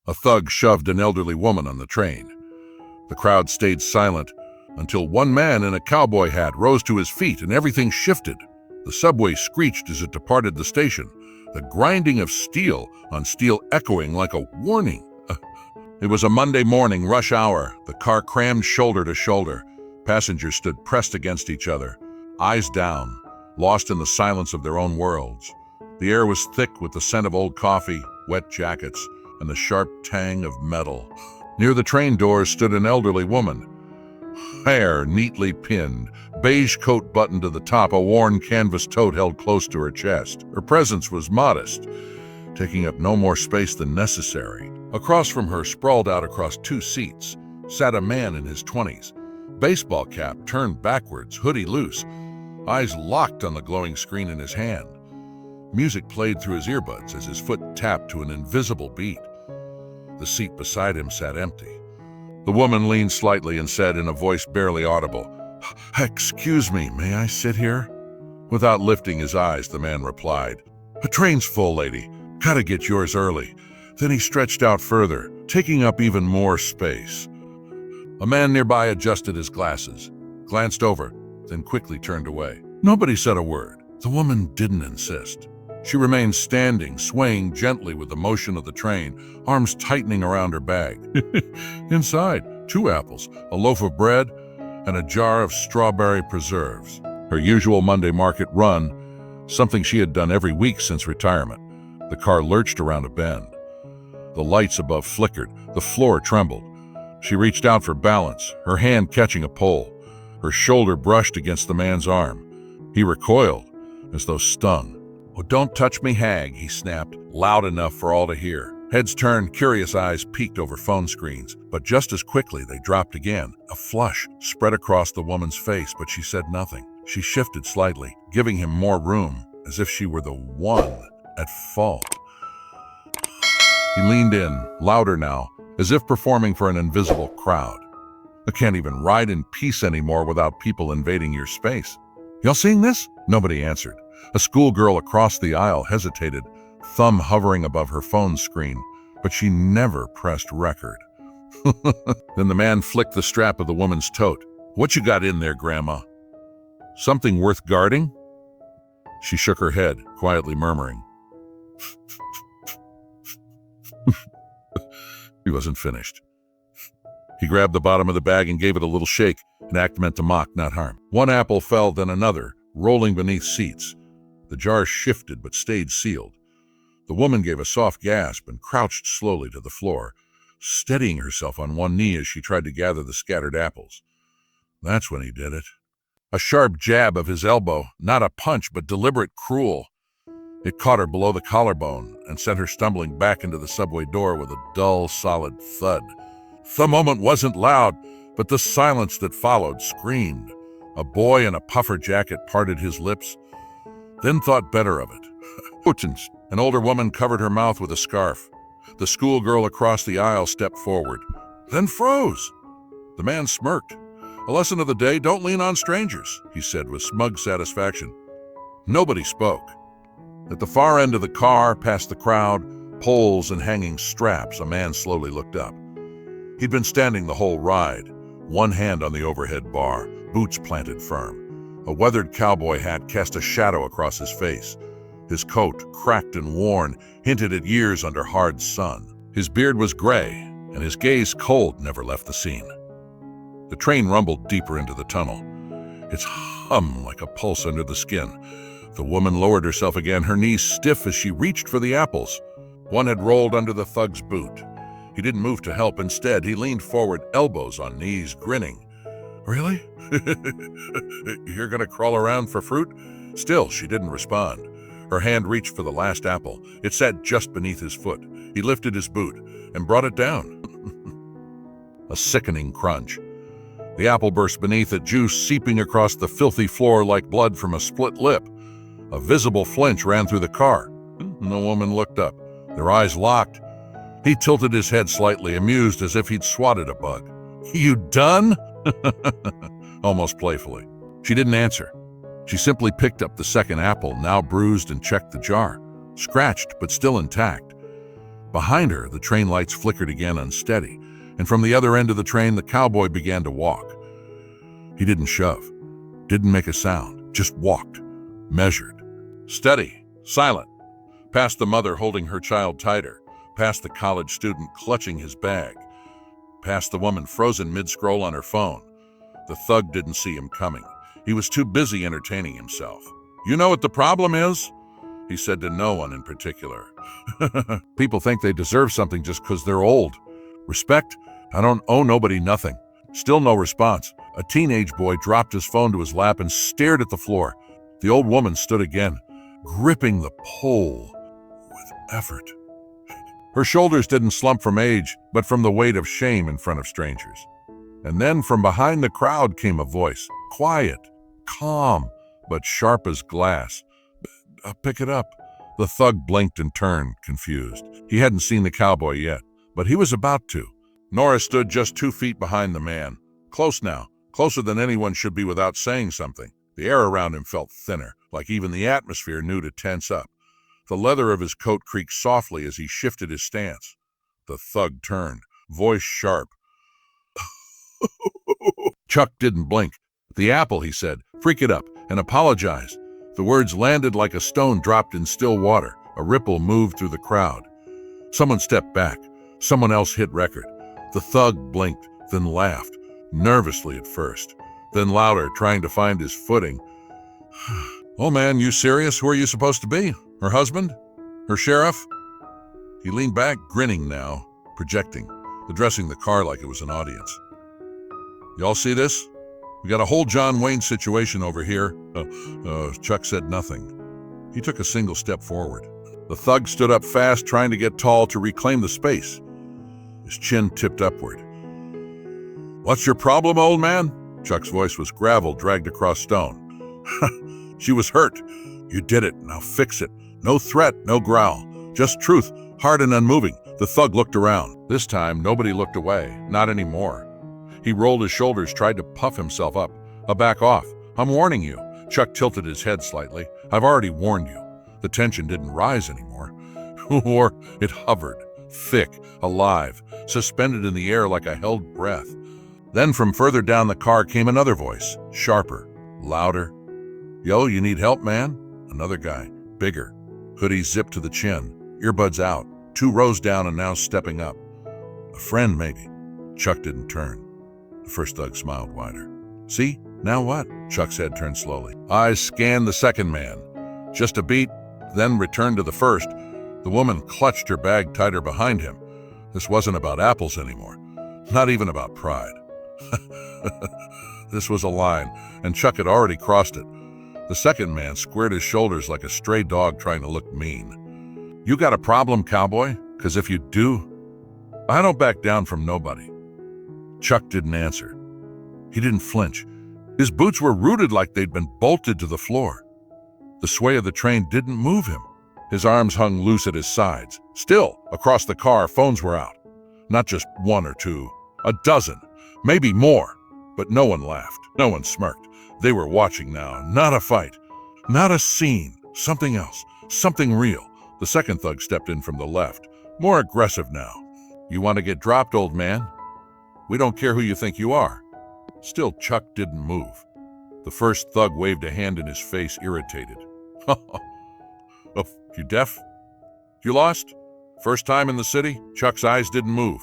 A thug shoved an elderly woman on the train. The crowd stayed silent until one man in a cowboy hat rose to his feet and everything shifted. The subway screeched as it departed the station, the grinding of steel on steel echoing like a warning. It was a Monday morning, rush hour. The car crammed shoulder to shoulder. Passengers stood pressed against each other, eyes down, lost in the silence of their own worlds. The air was thick with the scent of old coffee, wet jackets, and the sharp tang of metal. Near the train doors stood an elderly woman. Hair neatly pinned, beige coat buttoned to the top, a worn canvas tote held close to her chest. Her presence was modest, taking up no more space than necessary. Across from her, sprawled out across two seats, sat a man in his 20s. Baseball cap turned backwards, hoodie loose, eyes locked on the glowing screen in his hand. Music played through his earbuds as his foot tapped to an invisible beat. The seat beside him sat empty. The woman leaned slightly and said in a voice barely audible, "Excuse me, may I sit here?" Without lifting his eyes, the man replied, "The train's full, lady. Gotta get yours early." Then he stretched out further, taking up even more space. A man nearby adjusted his glasses, glanced over, then quickly turned away. Nobody said a word. The woman didn't insist. She remained standing, swaying gently with the motion of the train, arms tightening around her bag. Inside, 2 apples, a loaf of bread, and a jar of strawberry preserves. Her usual Monday market run, something she had done every week since retirement. The car lurched around a bend. The lights above flickered. The floor trembled. She reached out for balance, her hand catching a pole. Her shoulder brushed against the man's arm. He recoiled, as though stung. "Oh, don't touch me, hag," he snapped, loud enough for all to hear. Heads turned, curious eyes peeked over phone screens, but just as quickly they dropped again. A flush spread across the woman's face, but she said nothing. She shifted slightly, giving him more room, as if she were the one at fault. He leaned in, louder now, as if performing for an invisible crowd. "I can't even ride in peace anymore without people invading your space. Y'all seeing this?" Nobody answered. A schoolgirl across the aisle hesitated, thumb hovering above her phone screen, but she never pressed record. Then the man flicked the strap of the woman's tote. "What you got in there, Grandma? Something worth guarding?" She shook her head, quietly murmuring. He wasn't finished. He grabbed the bottom of the bag and gave it a little shake, an act meant to mock, not harm. One apple fell, then another, rolling beneath seats. The jar shifted but stayed sealed. The woman gave a soft gasp and crouched slowly to the floor, steadying herself on one knee as she tried to gather the scattered apples. That's when he did it. A sharp jab of his elbow, not a punch but deliberate, cruel. It caught her below the collarbone and sent her stumbling back into the subway door with a dull, solid thud. The moment wasn't loud, but the silence that followed screamed. A boy in a puffer jacket parted his lips, then thought better of it. Putins. An older woman covered her mouth with a scarf. The schoolgirl across the aisle stepped forward, then froze. The man smirked. "A lesson of the day, don't lean on strangers," he said with smug satisfaction. Nobody spoke. At the far end of the car, past the crowd, poles and hanging straps, a man slowly looked up. He'd been standing the whole ride, one hand on the overhead bar, boots planted firm. A weathered cowboy hat cast a shadow across his face. His coat, cracked and worn, hinted at years under hard sun. His beard was gray, and his gaze cold never left the scene. The train rumbled deeper into the tunnel, its hum like a pulse under the skin. The woman lowered herself again, her knees stiff as she reached for the apples. One had rolled under the thug's boot. He didn't move to help. Instead, he leaned forward, elbows on knees, grinning. "Really? You're gonna crawl around for fruit?" Still, she didn't respond. Her hand reached for the last apple. It sat just beneath his foot. He lifted his boot and brought it down. A sickening crunch. The apple burst beneath it, juice seeping across the filthy floor like blood from a split lip. A visible flinch ran through the car. The woman looked up, their eyes locked. He tilted his head slightly, amused as if he'd swatted a bug. "You done?" Almost playfully. She didn't answer. She simply picked up the second apple, now bruised, and checked the jar. Scratched, but still intact. Behind her, the train lights flickered again, unsteady, and from the other end of the train, the cowboy began to walk. He didn't shove, didn't make a sound, just walked, measured. Steady, silent. Past the mother holding her child tighter, past the college student clutching his bag, past the woman frozen mid-scroll on her phone. The thug didn't see him coming. He was too busy entertaining himself. "You know what the problem is?" he said to no one in particular. "People think they deserve something just because they're old. Respect? I don't owe nobody nothing." Still no response. A teenage boy dropped his phone to his lap and stared at the floor. The old woman stood again, gripping the pole with effort. Her shoulders didn't slump from age, but from the weight of shame in front of strangers. And then from behind the crowd came a voice, quiet, calm, but sharp as glass. "Pick it up." The thug blinked and turned, confused. He hadn't seen the cowboy yet, but he was about to. Norris stood just 2 feet behind the man. Close now, closer than anyone should be without saying something. The air around him felt thinner, like even the atmosphere knew to tense up. The leather of his coat creaked softly as he shifted his stance. The thug turned, voice sharp. Chuck didn't blink. "The apple," he said. "Freak it up and apologize." The words landed like a stone dropped in still water. A ripple moved through the crowd. Someone stepped back. Someone else hit record. The thug blinked, then laughed, nervously at first, then louder, trying to find his footing. "Oh man, you serious? Who are you supposed to be? Her husband? Her sheriff?" He leaned back, grinning now, projecting, addressing the car like it was an audience. "Y'all see this? We got a whole John Wayne situation over here." Chuck said nothing. He took a single step forward. The thug stood up fast, trying to get tall to reclaim the space. His chin tipped upward. "What's your problem, old man?" Chuck's voice was gravel dragged across stone. "She was hurt. You did it. Now fix it. No threat, no growl. Just truth, hard and unmoving." The thug looked around. This time, nobody looked away. Not anymore. He rolled his shoulders, tried to puff himself up. Back off. I'm warning you." Chuck tilted his head slightly. "I've already warned you." The tension didn't rise anymore. Or it hovered, thick, alive, suspended in the air like a held breath. Then from further down the car came another voice, sharper, louder. "Yo, you need help, man?" Another guy, bigger, hoodie zipped to the chin, earbuds out, 2 rows down and now stepping up. "A friend, maybe." Chuck didn't turn. The first thug smiled wider. "See? Now what?" Chuck's head turned slowly. Eyes scanned the second man. Just a beat, then returned to the first. The woman clutched her bag tighter behind him. This wasn't about apples anymore. Not even about pride. This was a line, and Chuck had already crossed it. The second man squared his shoulders like a stray dog trying to look mean. "You got a problem, cowboy? 'Cause if you do, I don't back down from nobody." Chuck didn't answer. He didn't flinch. His boots were rooted like they'd been bolted to the floor. The sway of the train didn't move him. His arms hung loose at his sides. Still, across the car, phones were out. Not just 1 or 2, a dozen, maybe more. But no one laughed. No one smirked. They were watching now. Not a fight. Not a scene. Something else. Something real. The second thug stepped in from the left. More aggressive now. "You want to get dropped, old man? We don't care who you think you are." Still, Chuck didn't move. The first thug waved a hand in his face, irritated. "Oh, you deaf? You lost? First time in the city?" Chuck's eyes didn't move.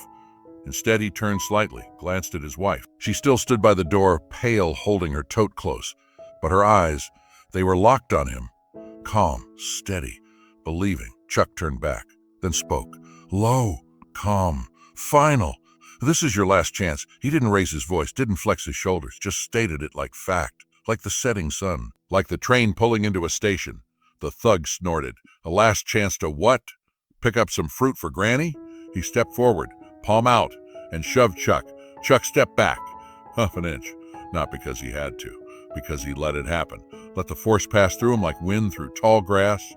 Instead, he turned slightly, glanced at his wife. She still stood by the door, pale, holding her tote close. But her eyes, they were locked on him. Calm, steady, believing. Chuck turned back, then spoke. Low, calm, final. "This is your last chance." He didn't raise his voice, didn't flex his shoulders, just stated it like fact, like the setting sun, like the train pulling into a station. The thug snorted. "A last chance to what? Pick up some fruit for Granny?" He stepped forward, palm out, and shoved Chuck. Chuck stepped back, half an inch. Not because he had to, because he let it happen. Let the force pass through him like wind through tall grass.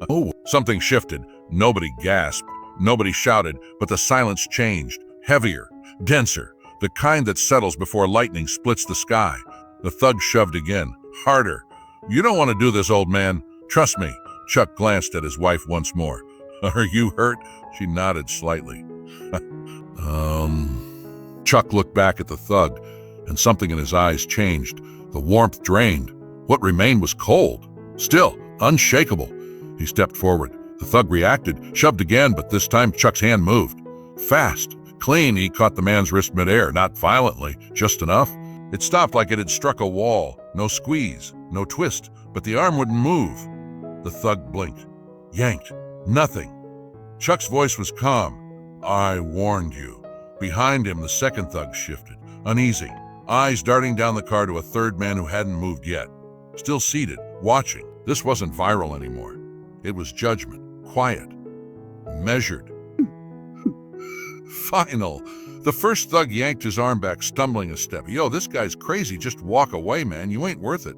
Oh, something shifted. Nobody gasped. Nobody shouted, but the silence changed. Heavier, denser, the kind that settles before lightning splits the sky. The thug shoved again, harder. "You don't want to do this, old man. Trust me." Chuck glanced at his wife once more. "Are you hurt?" She nodded slightly. Chuck looked back at the thug, and something in his eyes changed. The warmth drained. What remained was cold, still, unshakable. He stepped forward. The thug reacted, shoved again, but this time Chuck's hand moved. Fast, clean, he caught the man's wrist midair, not violently, just enough. It stopped like it had struck a wall. No squeeze, no twist, but the arm wouldn't move. The thug blinked, yanked, nothing. Chuck's voice was calm. I warned you. Behind him, the second thug shifted, uneasy, eyes darting down the car to a third man who hadn't moved yet. Still seated, watching. This wasn't viral anymore. It was judgment, quiet, measured. Final. The first thug yanked his arm back, stumbling a step. Yo, this guy's crazy. Just walk away, man. You ain't worth it.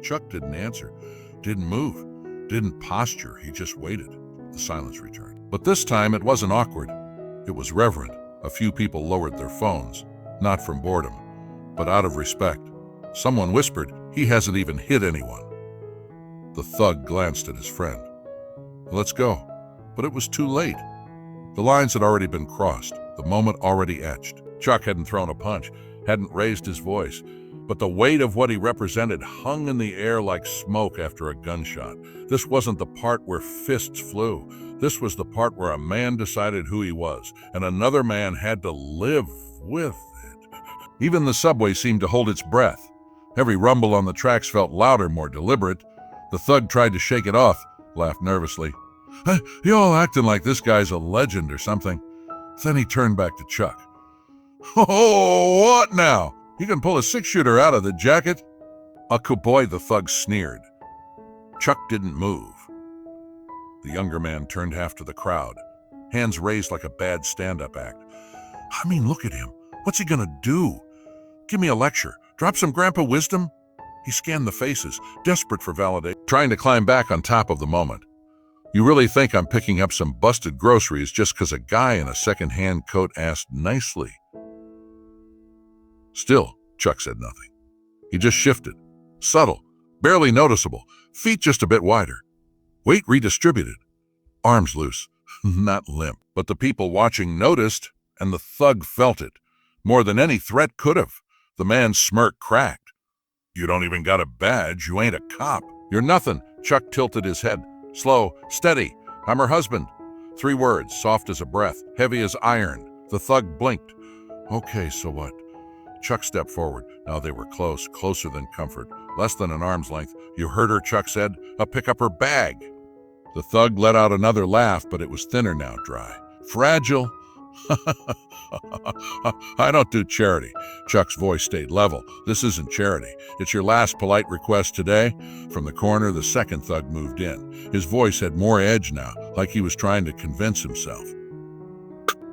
Chuck didn't answer, didn't move, didn't posture. He just waited. The silence returned. But this time it wasn't awkward. It was reverent. A few people lowered their phones, not from boredom, but out of respect. Someone whispered, he hasn't even hit anyone. The thug glanced at his friend. Let's go. But it was too late. The lines had already been crossed, the moment already etched. Chuck hadn't thrown a punch, hadn't raised his voice, but the weight of what he represented hung in the air like smoke after a gunshot. This wasn't the part where fists flew. This was the part where a man decided who he was, and another man had to live with it. Even the subway seemed to hold its breath. Every rumble on the tracks felt louder, more deliberate. The thug tried to shake it off, laughed nervously. You all acting like this guy's a legend or something. Then he turned back to Chuck. Oh, what now? You can pull a six-shooter out of the jacket? Boy, the thug sneered. Chuck didn't move. The younger man turned half to the crowd, hands raised like a bad stand-up act. I mean, look at him. What's he gonna do? Give me a lecture. Drop some grandpa wisdom? He scanned the faces, desperate for validation, trying to climb back on top of the moment. You really think I'm picking up some busted groceries just because a guy in a second-hand coat asked nicely? Still, Chuck said nothing. He just shifted, subtle, barely noticeable, feet just a bit wider. Weight redistributed, arms loose, not limp. But the people watching noticed, and the thug felt it, more than any threat could have. The man's smirk cracked. You don't even got a badge, you ain't a cop. You're nothing. Chuck tilted his head. Slow, steady. I'm her husband. 3 words, soft as a breath, heavy as iron. The thug blinked. Okay, so what? Chuck stepped forward. Now they were close, closer than comfort, less than an arm's length. You heard her, Chuck said. I'll pick up her bag. The thug let out another laugh, but it was thinner now, dry. Fragile. I don't do charity. Chuck's voice stayed level. This isn't charity. It's your last polite request today. From the corner, the second thug moved in. His voice had more edge now, like he was trying to convince himself.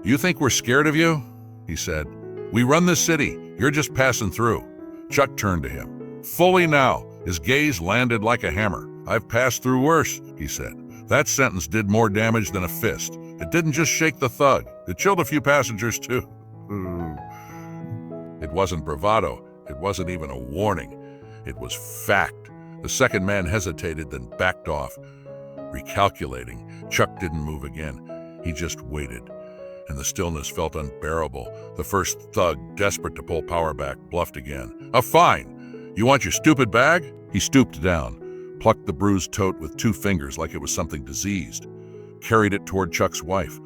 You think we're scared of you? He said. We run this city. You're just passing through. Chuck turned to him. Fully now. His gaze landed like a hammer. I've passed through worse, he said. That sentence did more damage than a fist. It didn't just shake the thug. It chilled a few passengers, too. It wasn't bravado. It wasn't even a warning. It was fact. The second man hesitated, then backed off. Recalculating, Chuck didn't move again. He just waited. And the stillness felt unbearable. The first thug, desperate to pull power back, bluffed again. A fine. You want your stupid bag? He stooped down, plucked the bruised tote with 2 fingers like it was something diseased, carried it toward Chuck's wife.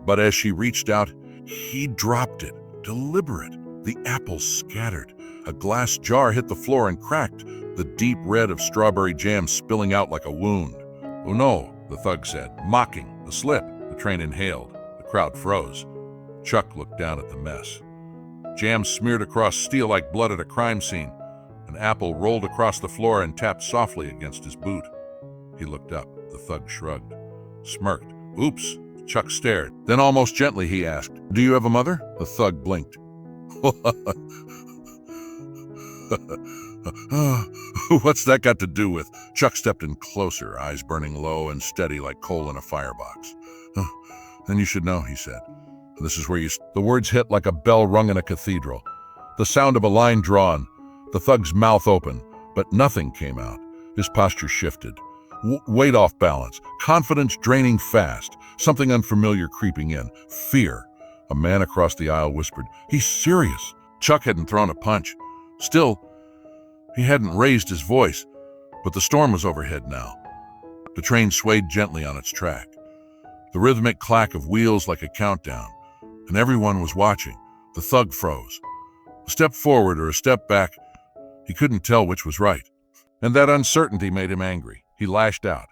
But as she reached out, he dropped it, deliberate. The apples scattered. A glass jar hit the floor and cracked, the deep red of strawberry jam spilling out like a wound. Oh no, the thug said, mocking. The slip. The train inhaled. The crowd froze. Chuck looked down at the mess. Jam smeared across steel like blood at a crime scene. An apple rolled across the floor and tapped softly against his boot. He looked up. The thug shrugged, smirked. Oops. Chuck stared. Then almost gently he asked, Do you have a mother? The thug blinked. What's that got to do with? Chuck stepped in closer, eyes burning low and steady like coal in a firebox. Then you should know, he said. This is where you... The words hit like a bell rung in a cathedral. The sound of a line drawn. The thug's mouth open, but nothing came out. His posture shifted. Weight off balance. Confidence draining fast. something unfamiliar creeping in. Fear. A man across the aisle whispered, "He's serious." Chuck hadn't thrown a punch. Still, he hadn't raised his voice, but the storm was overhead now. The train swayed gently on its track. The rhythmic clack of wheels like a countdown, and everyone was watching. The thug froze. A step forward or a step back, he couldn't tell which was right. And that uncertainty made him angry. He lashed out.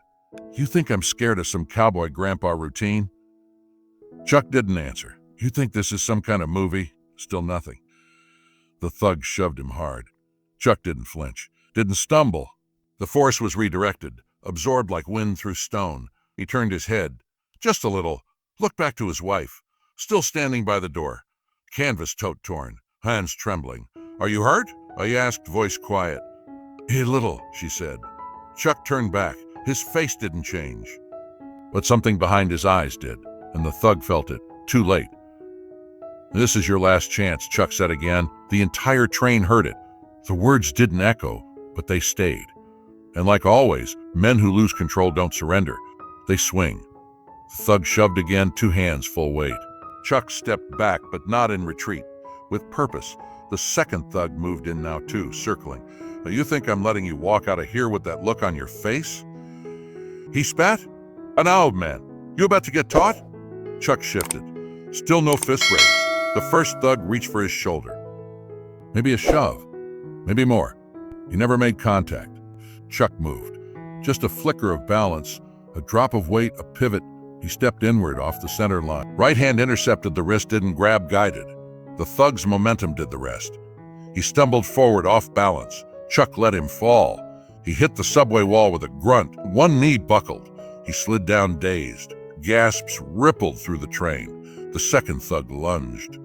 "You think I'm scared of some cowboy grandpa routine?" Chuck didn't answer. "You think this is some kind of movie?" Still nothing. The thug shoved him hard. Chuck didn't flinch, didn't stumble. The force was redirected, absorbed like wind through stone. He turned his head, just a little, looked back to his wife, still standing by the door, canvas tote torn, hands trembling. "Are you hurt?" I asked, voice quiet. "A little," she said. Chuck turned back. His face didn't change, but something behind his eyes did, and the thug felt it, too late. "This is your last chance," Chuck said again. The entire train heard it. The words didn't echo, but they stayed. And like always, men who lose control don't surrender. They swing. The thug shoved again, 2 hands full weight. Chuck stepped back, but not in retreat. With purpose, the second thug moved in now too, circling. "Now you think I'm letting you walk out of here with that look on your face?" He spat. "An old man. You about to get taught?" Chuck shifted. Still no fist raised. The first thug reached for his shoulder. Maybe a shove. Maybe more. He never made contact. Chuck moved. Just a flicker of balance, a drop of weight, a pivot. He stepped inward off the center line. Right hand intercepted the wrist, didn't grab, guided. The thug's momentum did the rest. He stumbled forward off balance. Chuck let him fall. He hit the subway wall with a grunt. One knee buckled. He slid down dazed. Gasps rippled through the train. The second thug lunged.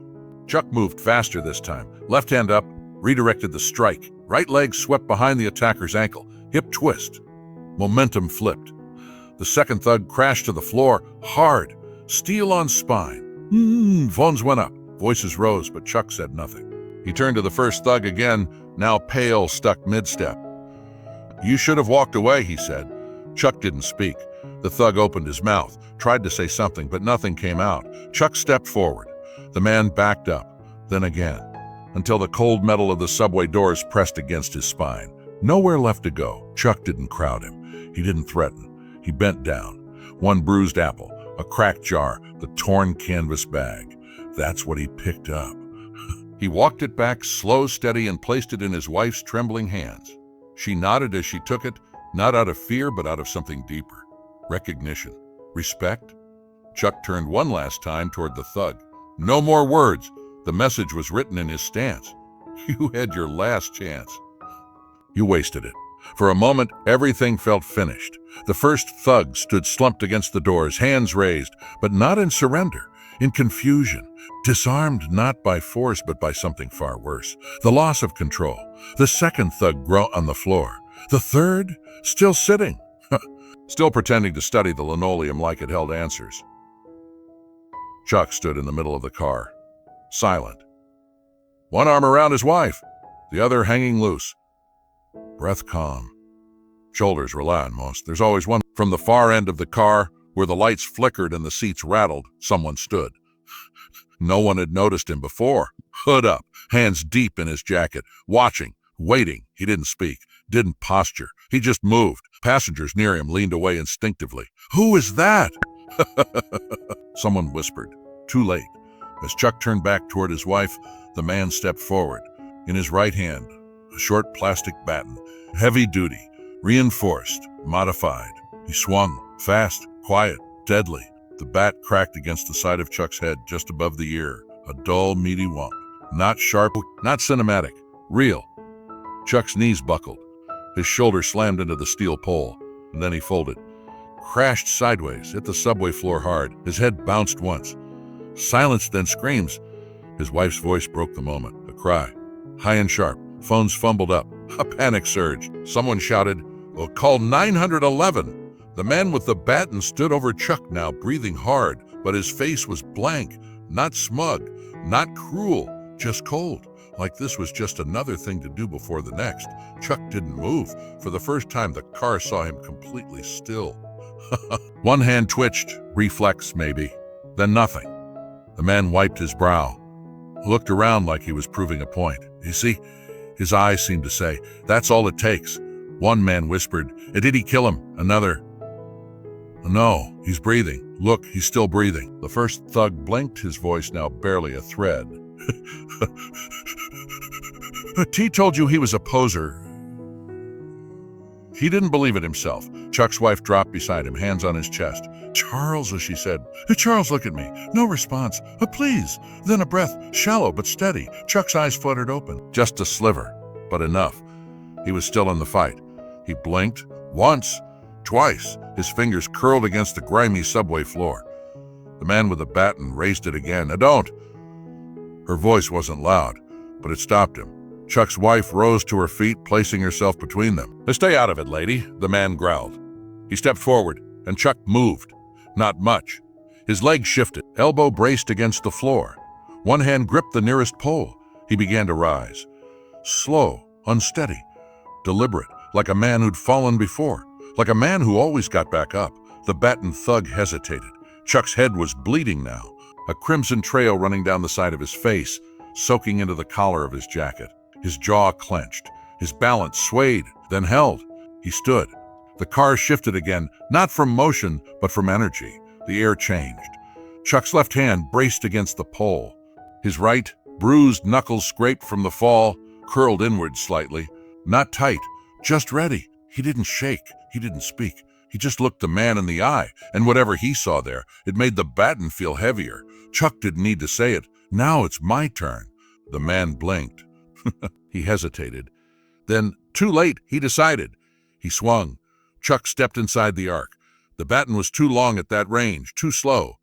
Chuck moved faster this time. Left hand up, redirected the strike. Right leg swept behind the attacker's ankle. Hip twist. Momentum flipped. The second thug crashed to the floor, hard, steel on spine. Phones went up. Voices rose, but Chuck said nothing. He turned to the first thug again, now pale, stuck mid-step. "You should have walked away," he said. Chuck didn't speak. The thug opened his mouth, tried to say something, but nothing came out. Chuck stepped forward. The man backed up, then again, until the cold metal of the subway doors pressed against his spine. Nowhere left to go. Chuck didn't crowd him. He didn't threaten. He bent down. One bruised apple, a cracked jar, the torn canvas bag. That's what he picked up. He walked it back, slow, steady, and placed it in his wife's trembling hands. She nodded as she took it, not out of fear, but out of something deeper. Recognition. Respect. Chuck turned one last time toward the thug. No more words. The message was written in his stance. "You had your last chance. You wasted it." For a moment, everything felt finished. The first thug stood slumped against the doors, hands raised, but not in surrender, in confusion, disarmed not by force but by something far worse, the loss of control. The second thug groaned on the floor. The third, still sitting, still pretending to study the linoleum like it held answers. Chuck stood in the middle of the car, silent. One arm around his wife, the other hanging loose. Breath calm. Shoulders relaxed most. There's always one. From the far end of the car, where the lights flickered and the seats rattled, someone stood. No one had noticed him before. Hood up, hands deep in his jacket, watching, waiting. He didn't speak, didn't posture. He just moved. Passengers near him leaned away instinctively. "Who is that?" Someone whispered. Too late. As Chuck turned back toward his wife, the man stepped forward. In his right hand, a short plastic baton, heavy-duty, reinforced, modified. He swung, fast, quiet, deadly. The bat cracked against the side of Chuck's head just above the ear, a dull, meaty whomp. Not sharp, not cinematic, real. Chuck's knees buckled. His shoulder slammed into the steel pole, and then he folded. Crashed sideways, hit the subway floor hard. His head bounced once. Silence, then screams. His wife's voice broke the moment, a cry. High and sharp, phones fumbled up. A panic surge. Someone shouted, "Well, call 911. The man with the baton stood over Chuck now, breathing hard, but his face was blank, not smug, not cruel, just cold, like this was just another thing to do before the next. Chuck didn't move. For the first time, the car saw him completely still. One hand twitched, reflex maybe, then nothing. The man wiped his brow, looked around like he was proving a point. You see, his eyes seemed to say, that's all it takes. One man whispered, did he kill him? Another, no, he's breathing. Look, he's still breathing. The first thug blinked, his voice now barely a thread. T told you he was a poser. He didn't believe it himself. Chuck's wife dropped beside him, hands on his chest. Charles, as she said. Charles, look at me. No response. Please. Then a breath, shallow but steady. Chuck's eyes fluttered open. Just a sliver, but enough. He was still in the fight. He blinked once, twice. His fingers curled against the grimy subway floor. The man with the baton raised it again. Don't. Her voice wasn't loud, but it stopped him. Chuck's wife rose to her feet, placing herself between them. Stay out of it, lady, the man growled. He stepped forward, and Chuck moved. Not much. His legs shifted, elbow braced against the floor. One hand gripped the nearest pole. He began to rise. Slow, unsteady, deliberate, like a man who'd fallen before, like a man who always got back up. The baton thug hesitated. Chuck's head was bleeding now, a crimson trail running down the side of his face, soaking into the collar of his jacket. His jaw clenched. His balance swayed, then held. He stood. The car shifted again, not from motion, but from energy. The air changed. Chuck's left hand braced against the pole. His right, bruised knuckles scraped from the fall, curled inward slightly. Not tight, just ready. He didn't shake. He didn't speak. He just looked the man in the eye, and whatever he saw there, it made the baton feel heavier. Chuck didn't need to say it. Now it's my turn. The man blinked. He hesitated. Then, too late, he decided. He swung. Chuck stepped inside the arc. The baton was too long at that range, too slow.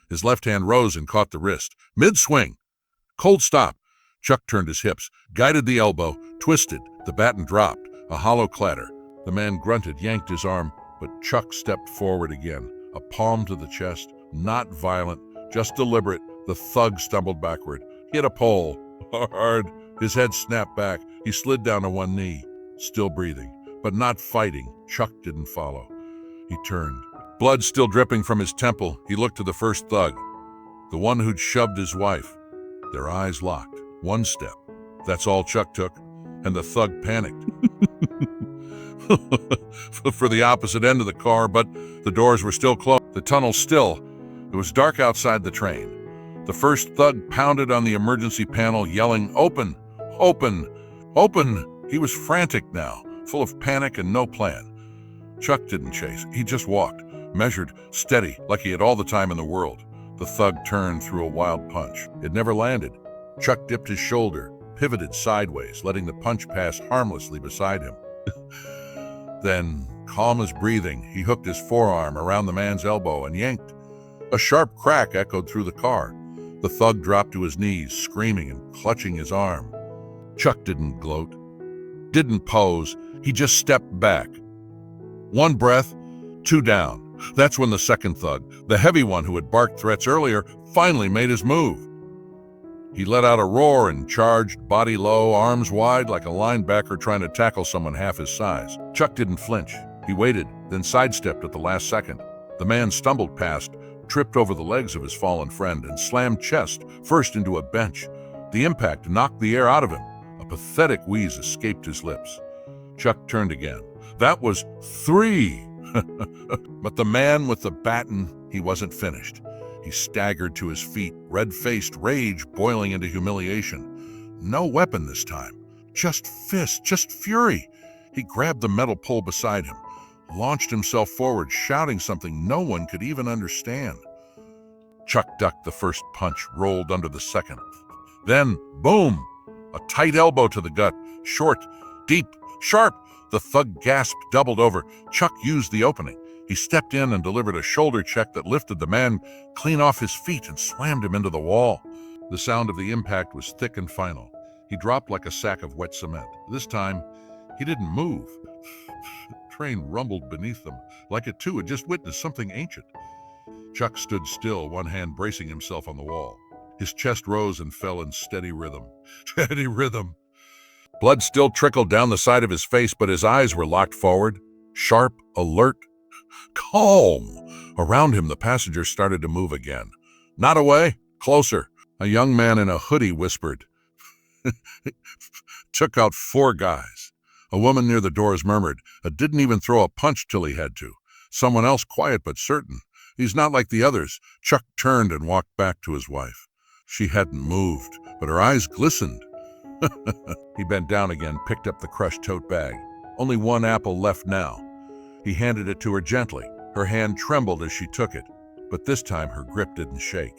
His left hand rose and caught the wrist. Mid-swing. Cold stop. Chuck turned his hips, guided the elbow, twisted. The baton dropped. A hollow clatter. The man grunted, yanked his arm, but Chuck stepped forward again. A palm to the chest. Not violent, just deliberate. The thug stumbled backward. Hit a pole. Hard. His head snapped back. He slid down to one knee, still breathing, but not fighting. Chuck didn't follow. He turned. Blood still dripping from his temple, he looked to the first thug, the one who'd shoved his wife. Their eyes locked. One step. That's all Chuck took, and the thug panicked. For the opposite end of the car, but the doors were still closed. The tunnel still. It was dark outside the train. The first thug pounded on the emergency panel, yelling, "Open! Open! Open!" He was frantic now, full of panic and no plan. Chuck didn't chase. He just walked, measured, steady, like he had all the time in the world. The thug turned through a wild punch. It never landed. Chuck dipped his shoulder, pivoted sideways, letting the punch pass harmlessly beside him. Then, calm as breathing, he hooked his forearm around the man's elbow and yanked. A sharp crack echoed through the car. The thug dropped to his knees, screaming and clutching his arm. Chuck didn't gloat, didn't pose. He just stepped back. One breath, two down. That's when the second thug, the heavy one who had barked threats earlier, finally made his move. He let out a roar and charged, body low, arms wide, like a linebacker trying to tackle someone half his size. Chuck didn't flinch. He waited, then sidestepped at the last second. The man stumbled past, tripped over the legs of his fallen friend, and slammed chest first into a bench. The impact knocked the air out of him. A pathetic wheeze escaped his lips. Chuck turned again. That was 3. But the man with the baton, he wasn't finished. He staggered to his feet, red-faced, rage boiling into humiliation. No weapon this time. Just fist, just fury. He grabbed the metal pole beside him, launched himself forward, shouting something no one could even understand. Chuck ducked the first punch, rolled under the second. Then, boom! A tight elbow to the gut, short, deep, sharp. The thug gasped, doubled over. Chuck used the opening. He stepped in and delivered a shoulder check that lifted the man clean off his feet and slammed him into the wall. The sound of the impact was thick and final. He dropped like a sack of wet cement. This time, he didn't move. The train rumbled beneath them, like it too had just witnessed something ancient. Chuck stood still, one hand bracing himself on the wall. His chest rose and fell in steady rhythm. Steady rhythm. Blood still trickled down the side of his face, but his eyes were locked forward, sharp, alert. Calm! Around him, the passengers started to move again. Not away, closer. A young man in a hoodie whispered. Took out 4 guys. A woman near the doors murmured, didn't even throw a punch till he had to. Someone else quiet but certain. He's not like the others. Chuck turned and walked back to his wife. She hadn't moved, but her eyes glistened. He bent down again, picked up the crushed tote bag. Only 1 apple left now. He handed it to her gently. Her hand trembled as she took it, but this time her grip didn't shake.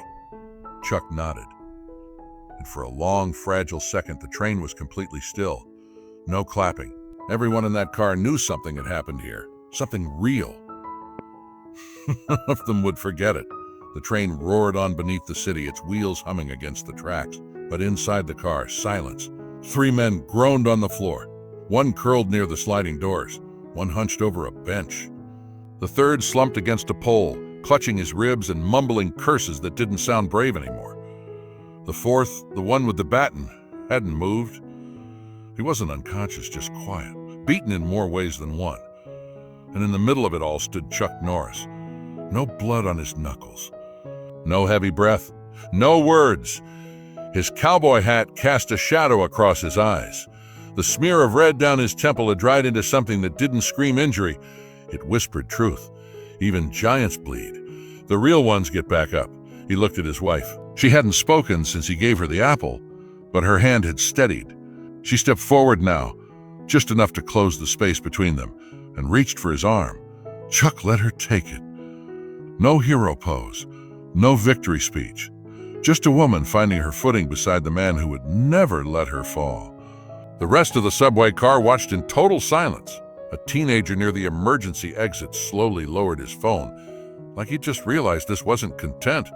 Chuck nodded. And for a long, fragile second, the train was completely still. No clapping. Everyone in that car knew something had happened here. Something real. None of them would forget it. The train roared on beneath the city, its wheels humming against the tracks. But inside the car, silence. 3 men groaned on the floor. 1 curled near the sliding doors. 1 hunched over a bench. The 3rd slumped against a pole, clutching his ribs and mumbling curses that didn't sound brave anymore. The 4th, the one with the baton, hadn't moved. He wasn't unconscious, just quiet, beaten in more ways than one. And in the middle of it all stood Chuck Norris. No blood on his knuckles. No heavy breath. No words. His cowboy hat cast a shadow across his eyes. The smear of red down his temple had dried into something that didn't scream injury. It whispered truth. Even giants bleed. The real ones get back up. He looked at his wife. She hadn't spoken since he gave her the apple, but her hand had steadied. She stepped forward now, just enough to close the space between them, and reached for his arm. Chuck let her take it. No hero pose, no victory speech. Just a woman finding her footing beside the man who would never let her fall. The rest of the subway car watched in total silence. A teenager near the emergency exit slowly lowered his phone, like he just realized this wasn't content.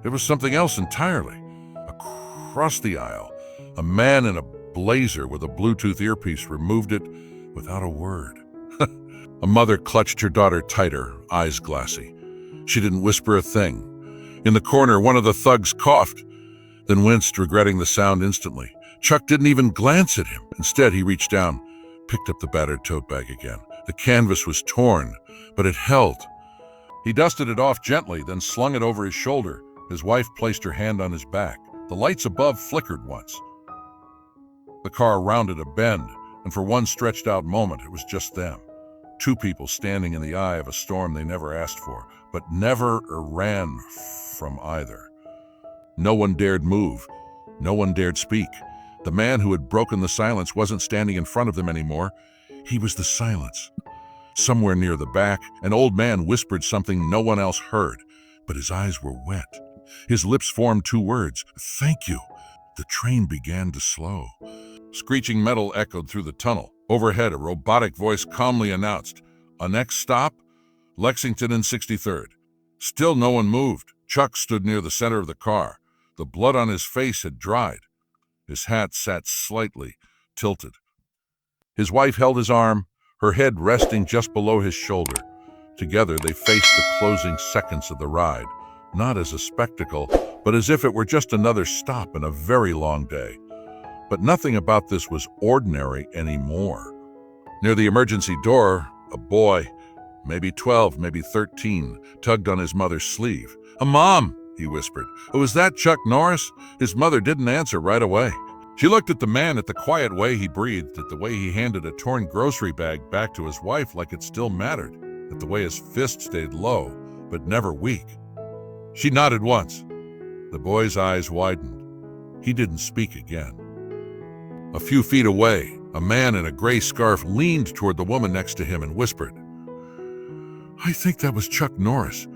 It was something else entirely. Across the aisle, a man in a blazer with a Bluetooth earpiece removed it without a word. A mother clutched her daughter tighter, eyes glassy. She didn't whisper a thing. In the corner, one of the thugs coughed, then winced, regretting the sound instantly. Chuck didn't even glance at him. Instead, he reached down, picked up the battered tote bag again. The canvas was torn, but it held. He dusted it off gently, then slung it over his shoulder. His wife placed her hand on his back. The lights above flickered once. The car rounded a bend, and for one stretched-out moment, it was just them. 2 people standing in the eye of a storm they never asked for, but never ran from either. No one dared move. No one dared speak. The man who had broken the silence wasn't standing in front of them anymore. He was the silence. Somewhere near the back, an old man whispered something no one else heard, but his eyes were wet. His lips formed 2 words, "Thank you." The train began to slow. Screeching metal echoed through the tunnel. Overhead, a robotic voice calmly announced, "A next stop, Lexington and 63rd. Still no one moved. Chuck stood near the center of the car. The blood on his face had dried. His hat sat slightly tilted. His wife held his arm, her head resting just below his shoulder. Together, they faced the closing seconds of the ride, not as a spectacle, but as if it were just another stop in a very long day. But nothing about this was ordinary anymore. Near the emergency door, a boy, maybe 12, maybe 13, tugged on his mother's sleeve. "Mom," he whispered. "Oh, is that Chuck Norris?" His mother didn't answer right away. She looked at the man, at the quiet way he breathed, at the way he handed a torn grocery bag back to his wife like it still mattered, at the way his fist stayed low, but never weak. She nodded once. The boy's eyes widened. He didn't speak again. A few feet away, a man in a gray scarf leaned toward the woman next to him and whispered, "I think that was Chuck Norris."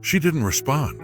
She didn't respond.